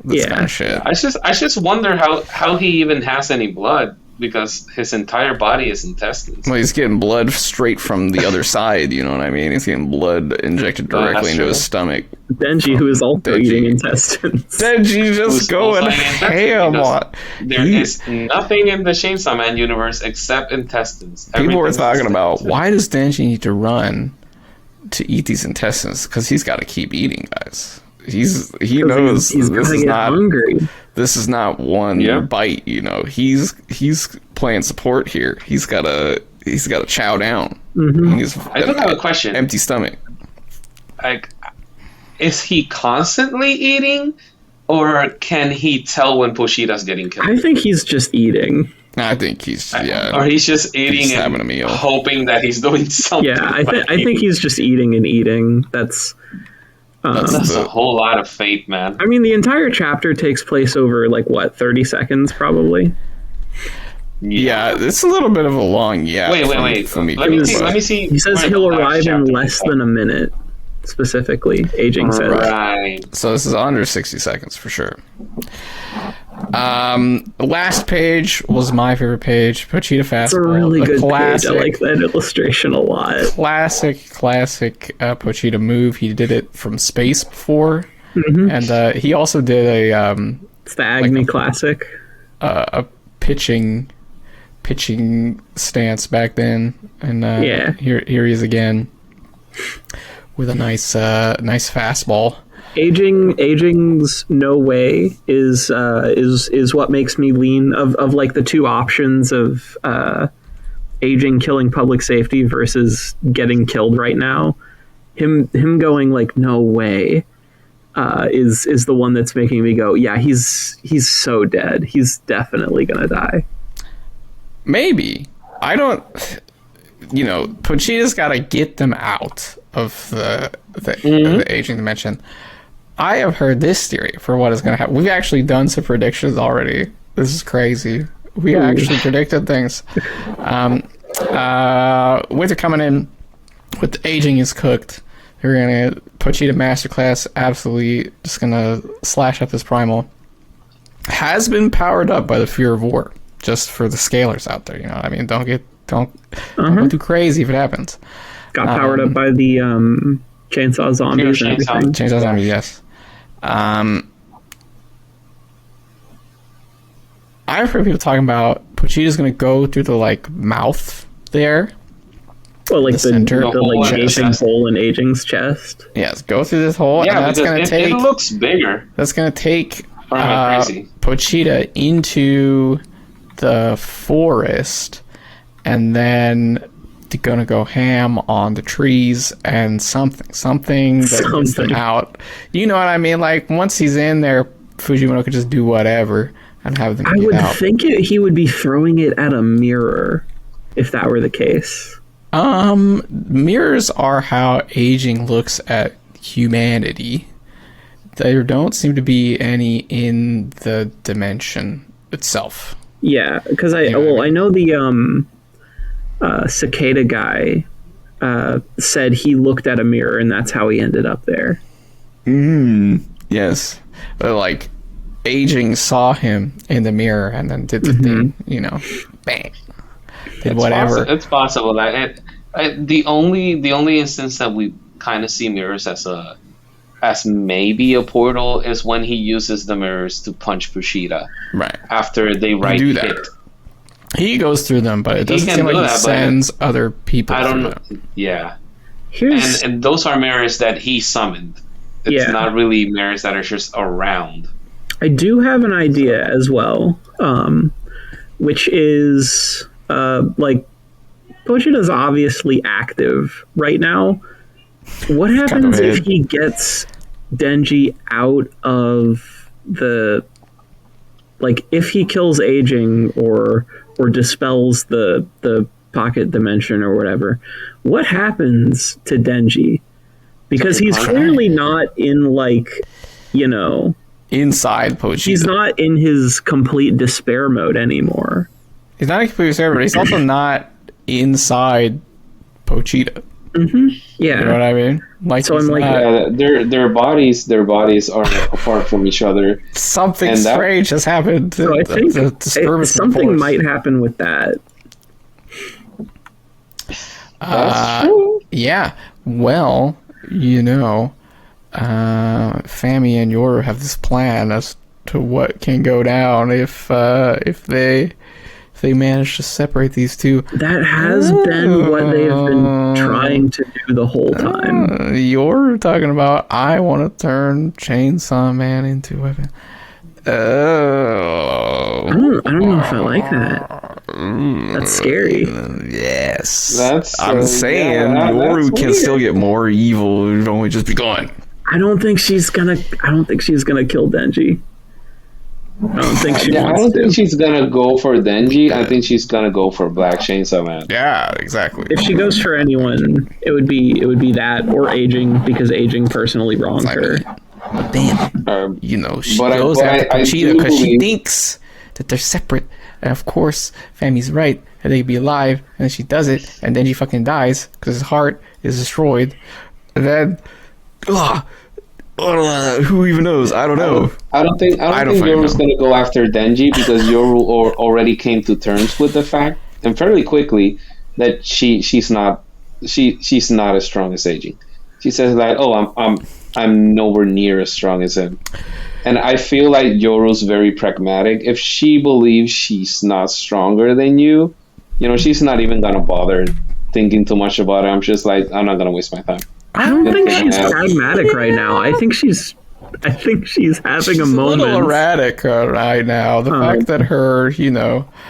This kind of shit. I just wonder how he even has any blood, because his entire body is intestines. Well, he's getting blood straight from the other side, you know what I mean? He's getting blood injected directly into his stomach. Denji, who is also eating intestines. Denji just going ham on. There is nothing in the Chainsaw Man universe except intestines. People were talking about, why does Denji need to run to eat these intestines? Because he's got to keep eating, guys. He knows he's this is not hungry. This is not one bite, He's playing support here. He's got to chow down. I don't have a question. Empty stomach. Is he constantly eating, or can he tell when Pochita's getting killed? I think he's just eating. I think he's or he's just eating and having a meal, hoping that he's doing something. Yeah, I think he's just eating and eating. That's a whole lot of fate, man. I mean, the entire chapter takes place over 30 seconds, probably. Yeah, it's a little bit of a long Wait. Fumiko, let me see. He says he'll arrive in less than a minute. Specifically, aging says. Right. So this is under 60 seconds for sure. The last page was my favorite page. Pochita Fastball. It's a really good page. I like that illustration a lot. Classic Pochita move. He did it from space before, and he also did it's the Agni classic. A pitching stance back then, and here he is again with a nice fastball. Aging's no way is what makes me lean of like the two options of aging killing public safety versus getting killed right now. Him going like no way is the one that's making me go, yeah, he's so dead. He's definitely gonna die. Maybe. I don't. Pochita's got to get them out of the aging dimension. I have heard this theory for what is going to happen. We've actually done some predictions already. This is crazy. We actually predicted things. Winter coming in with the aging is cooked. You're gonna Pochita Masterclass, absolutely just gonna slash up his primal. Has been powered up by the fear of war, just for the scalers out there. You know what I mean? Don't go too crazy if it happens. Got powered up by the chainsaw zombies and everything. Chainsaw zombies, yes. I've heard people talking about Pochita's gonna go through the mouth there. Well, like the gaping hole in Aging's chest. Yes, go through this hole. Yeah, and that's gonna take. It looks bigger. That's gonna take Pochita into the forest, and then they're gonna go ham on the trees and something that gets them out. You know what I mean? Like once he's in there, Fujimoto could just do whatever and have them. I would think he would be throwing it at a mirror if that were the case. Mirrors are how aging looks at humanity. There don't seem to be any in the dimension itself. Yeah, because I know the cicada guy said he looked at a mirror and that's how he ended up there. Yes. But aging saw him in the mirror and then did the thing, bang. Did whatever. It's possible that the only instance that we kind of see mirrors as maybe a portal is when he uses the mirrors to punch Pochita. Right. After they do that. hit. He goes through them, but it doesn't seem like he sends other people. I don't know. Them. Yeah. And those are mirrors that he summoned. It's not really mirrors that are just around. I do have an idea as well, which is Pochita's obviously active right now. What happens if he gets Denji out of the... if he kills Aging or dispels the pocket dimension or whatever, what happens to Denji? Because he's clearly not in inside Pochita. He's not in his complete despair mode anymore. He's not in complete despair, but he's also not inside Pochita. Yeah, you know what I mean. So I'm their bodies are apart from each other. Something strange has happened. So I think something might happen with that. That's true. Yeah. Well, Fami and Yoru have this plan as to what can go down if they manage to separate these two. That has been what they've been trying to do the whole time. You're talking about, I want to turn Chainsaw Man into a weapon. Oh. I don't know if I like that. That's scary. Yes. I'm saying Yoru can still get more evil. It would only just be gone. I don't think she's gonna kill Denji. I don't think she's gonna go for Denji. I think she's gonna go for Black Chainsaw Man. Yeah, exactly. If she goes for anyone, it would be that or Aging, because Aging personally wronged her. But then, she goes after Pochita because she thinks that they're separate. And of course, Fami's right, that they'd be alive, and then she does it, and then she fucking dies because his heart is destroyed. And then, who even knows? I don't know. I don't think Yoru's going to go after Denji, because Yoru already came to terms with the fact, and fairly quickly, that she's not as strong as Aging. She says that, I'm nowhere near as strong as him. And I feel like Yoru's very pragmatic. If she believes she's not stronger than you, she's not even going to bother thinking too much about it. I'm just like, I'm not going to waste my time. I don't think she's pragmatic right now. I think she's I think she's having a moment. A little erratic right now. The fact that her,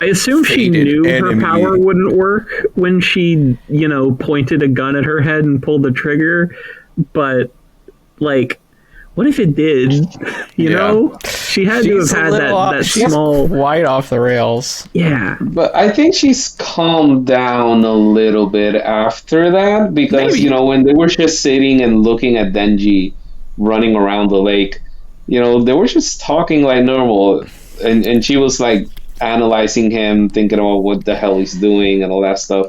I assume she knew her power wouldn't work when she, pointed a gun at her head and pulled the trigger. But, like, what if it did? You know? She had to have had that small... Quite off the rails. Yeah. But I think she's calmed down a little bit after that, because, when they were just sitting and looking at Denji running around the lake, they were just talking like normal, and she was, like, analyzing him, thinking about what the hell he's doing and all that stuff.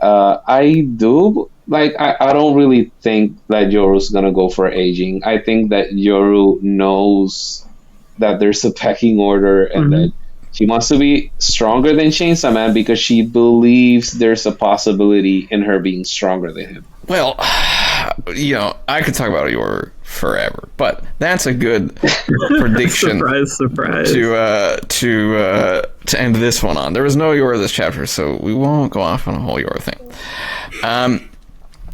I don't really think that Yoru's gonna go for aging. I think that Yoru knows that there's a pecking order, and that she wants to be stronger than Chainsaw Man because she believes there's a possibility in her being stronger than him. Well, I could talk about Yoru forever, but that's a good prediction. surprise. To end this one on. There was no Yoru this chapter, so we won't go off on a whole Yoru thing.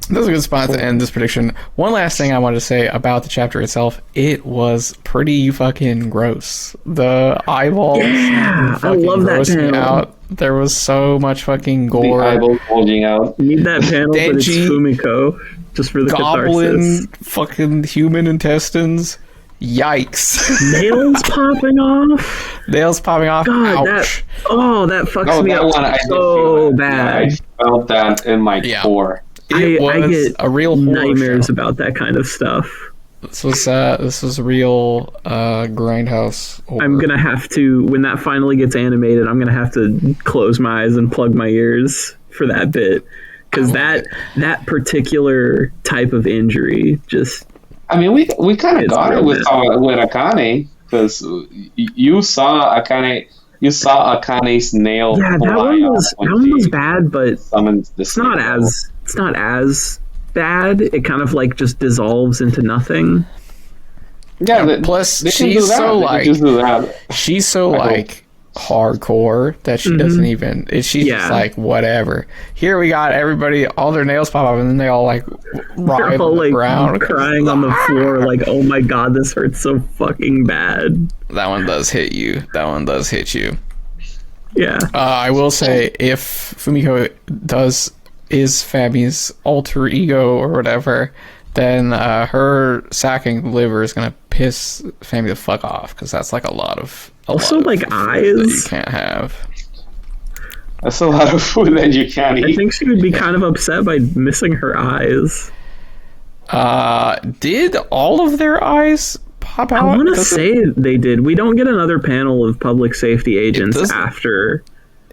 That was a good spot to end this prediction. One last thing I wanted to say about the chapter itself. It was pretty fucking gross. The eyeballs. Yeah, I love that panel. Out. There was so much fucking gore. The eyeballs bulging out. Need that panel, Denji, but it's Fumiko. Just for the goblin, catharsis. Fucking human intestines. Yikes. Nails popping off. God, ouch. That fucks me up so bad. I felt that in my core. I get a real nightmares about that kind of stuff. This was real grindhouse horror. I'm gonna have to, when that finally gets animated, I'm gonna have to close my eyes and plug my ears for that bit, because that particular type of injury just. I mean, we kind of got it with Akane, because you saw Akane. You saw Akane's nail. Yeah, that one was bad, but it's not as bad. It kind of like just dissolves into nothing. Yeah, plus she's so like hardcore that she doesn't even. She's just like, whatever. Here we got everybody, all their nails pop up, and then they all like writhe on the ground, crying on the floor, like, oh my god, this hurts so fucking bad. That one does hit you. Yeah. I will say, if Fumiko is Fami's alter ego or whatever, then her sacking liver is gonna piss Fami the fuck off, because that's like a lot of eyes that you can't have. That's a lot of food that you can't eat. I think she would be kind of upset by missing her eyes. Did all of their eyes pop out? I want to say they did. We don't get another panel of public safety agents after.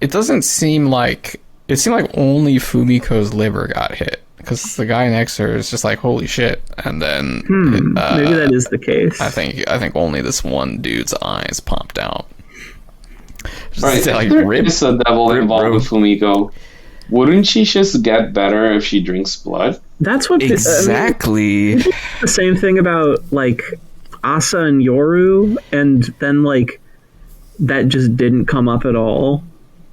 It doesn't seem like. It seemed like only Fumiko's liver got hit, because the guy next to her is just like, holy shit, and then maybe that is the case. I think only this one dude's eyes popped out. Right, if there is a devil involved with Fumiko, wouldn't she just get better if she drinks blood? That's what exactly. The same thing about like Asa and Yoru, and then like that just didn't come up at all.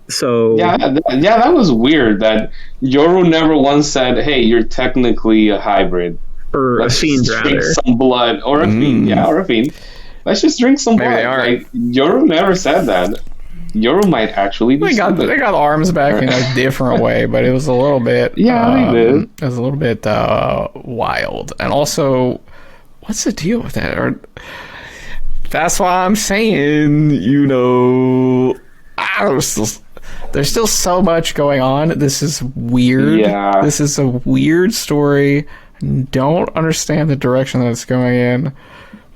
So yeah, that was weird. That Yoru never once said, "Hey, you're technically a hybrid, or a fiend, drink some blood, or a fiend, or a fiend. Let's just drink some blood." Like, Yoru never said that. Yoru might actually be. They got arms back in a different way, but it was a little bit. Yeah, they did. It was a little bit wild, and also, what's the deal with that? That's why I'm saying, there's still so much going on. This is weird. Yeah. This is a weird story. Don't understand the direction that it's going in.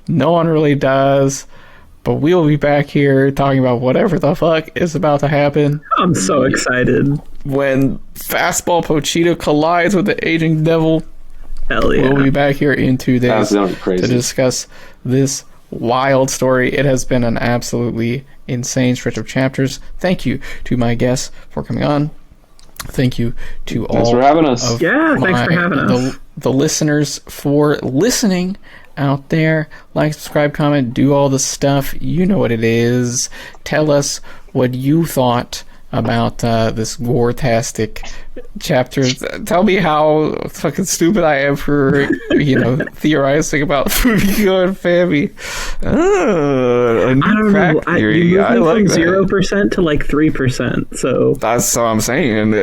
No one really does. But we'll be back here talking about whatever the fuck is about to happen. I'm so excited. When Fastball Pochita collides with the aging devil. Hell yeah. We'll be back here in 2 days to discuss this wild story. It has been an absolutely insane stretch of chapters. Thank you to my guests for coming on. Thank you to thanks for having us. Thanks for having us. The listeners for listening out there. Like, subscribe, comment, do all the stuff. You know what it is. Tell us what you thought about this gore-tastic chapter. Tell me how fucking stupid I am for, theorizing about Fumiko and Fami. A new crack theory. You moved from 0% to like 3%. So that's what I'm saying.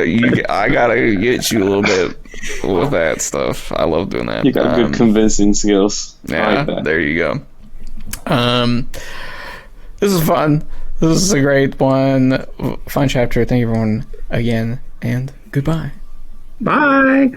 I gotta get you a little bit with that stuff. I love doing that. You got good convincing skills. Yeah, like there you go. This is fun. This is a great one. Fun chapter. Thank you everyone again, and goodbye. Bye.